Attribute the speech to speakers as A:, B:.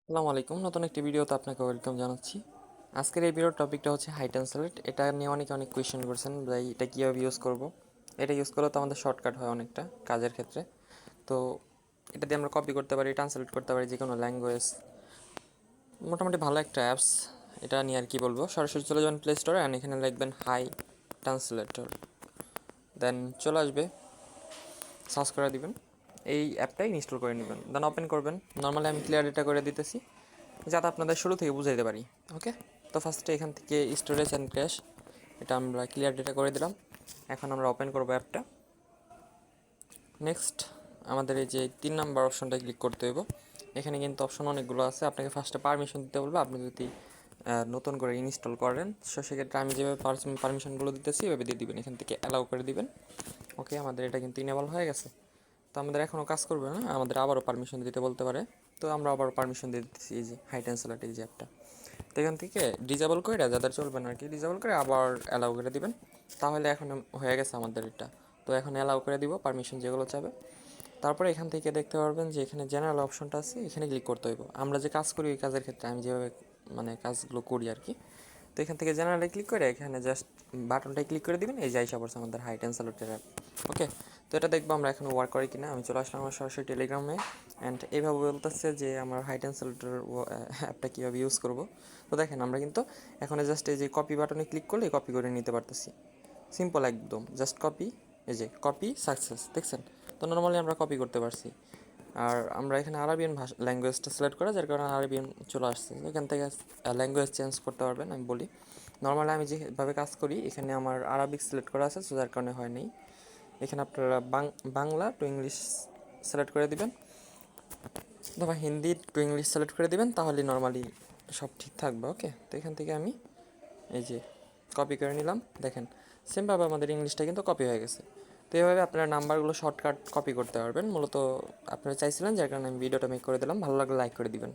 A: আসসালামু আলাইকুম, নতুন একটি ভিডিওতে আপনাকে ওয়েলকাম জানাচ্ছি। আজকের এই ভিডিওর টপিকটা হচ্ছে হাইট অ্যান্ড সিলেক্ট। এটা নিয়ে অনেক কোয়েশ্চেন করছেন ভাই, এটা কীভাবে ইউজ করব। এটা ইউজ করলে তো আমাদের শর্টকাট হয় অনেকটা কাজের ক্ষেত্রে। তো এটা দিয়ে আমরা কপি করতে পারি, ট্রান্সলেট করতে পারি যে কোনো ল্যাঙ্গুয়েজ। মোটামুটি ভালো একটা অ্যাপস। এটা নিয়ে আর কি বলবো, সরাসরি চলে যাবেন প্লে স্টোরে অ্যান্ড এখানে লিখবেন হাই ট্রান্সলেটর, দেন চলে আসবে, সার্চ করে দিবেন, এই অ্যাপটাই ইনস্টল করে নেবেন, দেন ওপেন করবেন। নর্মালি আমি ক্লিয়ার এটা করে দিতেছি যাতে আপনাদের শুরু থেকে বুঝাইতে পারি। ওকে, তো ফার্স্টে এখান থেকে স্টোরেজ অ্যান্ড ক্র্যাশ, এটা আমরা ক্লিয়ার ডেটা করে দিলাম। এখন আমরা ওপেন করবো অ্যাপটা। নেক্সট আমাদের এই যে 3 নাম্বার অপশনটা ক্লিক করতে হইব। এখানে কিন্তু অপশন অনেকগুলো আছে, আপনাকে ফার্স্টে পারমিশন দিতে বলবো। আপনি যদি নতুন করে ইনস্টল করেন সো সেক্ষেত্রে আমি যেভাবে পারমিশনগুলো দিতেছি এভাবে দিয়ে দিবেন, এখান থেকে অ্যালাউ করে দিবেন। ওকে, আমাদের এটা কিন্তু ইনেবল হয়ে গেছে। তো আমাদের এখনও কাজ করবে না, আমাদের আবারও পারমিশন দিতে বলতে পারে। তো আমরা আবারও পারমিশন দিয়ে দিতেছি এই যে হাইট অ্যান্ড সিলেক্ট এই যে অ্যাপটা। তো এখান থেকে ডিজেবল করে, যাদের চলবে না আর কি, ডিজেবল করে আবার অ্যালাউ করে দিবেন। তাহলে এখন হয়ে গেছে আমাদের এটা। তো এখন অ্যালাউ করে দিব পারমিশন যেগুলো চাবে। তারপরে এখান থেকে দেখতে পারবেন যে এখানে জেনারেল অপশনটা আছে, এখানে ক্লিক করতে হইব। আমরা যে কাজ করি ওই কাজের ক্ষেত্রে আমি যেভাবে কাজগুলো করি আর কি। তো এখান থেকে জেনারেলে ক্লিক করে এখানে জাস্ট বাটনটাই ক্লিক করে দিবেন, এই যে আইসা পড়ছে আমাদের হাইট অ্যান্ড সিলেক্টের অ্যাপ। ওকে, তো এটা দেখবো আমরা এখন ওয়ার্ক করে কিনা। আমি চলে আসলাম আমার সরাসরি টেলিগ্রামে, অ্যান্ড এইভাবে বলতেছে যে আমার হাইট অ্যান্ড সিলেক্টের অ্যাপটা কীভাবে ইউজ করব। তো দেখেন আমরা কিন্তু এখন জাস্ট এই যে কপি বাটনে ক্লিক করলে কপি করে নিতে পারতেছি। সিম্পল একদম, জাস্ট কপি, এই যে কপি সাকসেস, দেখছেন। তো নর্মালি আমরা কপি করতে পারছি। আর আমরা এখানে আরবিয়ান ল্যাঙ্গুয়েজটা সিলেক্ট করা, যার কারণে আরবিয়ান চলে আসছে। এখান থেকে ল্যাঙ্গুয়েজ চেঞ্জ করতে পারবেন। আমি বলি নর্মালি আমি যেভাবে কাজ করি এখানে আমার আরবিক সিলেক্ট করা আছে, সো যার কারণে হয় নাই। এখানে আপনারা বাংলা টু ইংলিশ সিলেক্ট করে দিবেন, অথবা হিন্দি টু ইংলিশ সিলেক্ট করে দিবেন, তাহলে নর্মালি সব ঠিক থাকবে। ওকে, তো এখান থেকে আমি এই যে কপি করে নিলাম, দেখেন সেমভাবে আমাদের ইংলিশটা কিন্তু কপি হয়ে গেছে। তো এইভাবে আপনারা নাম্বারগুলো শর্টকাট কপি করতে পারবেন। মূলত আপনারা চাইছিলেন, যার কারণে আমি ভিডিওটা মেক করে দিলাম। ভালো লাগলে লাইক করে দিবেন।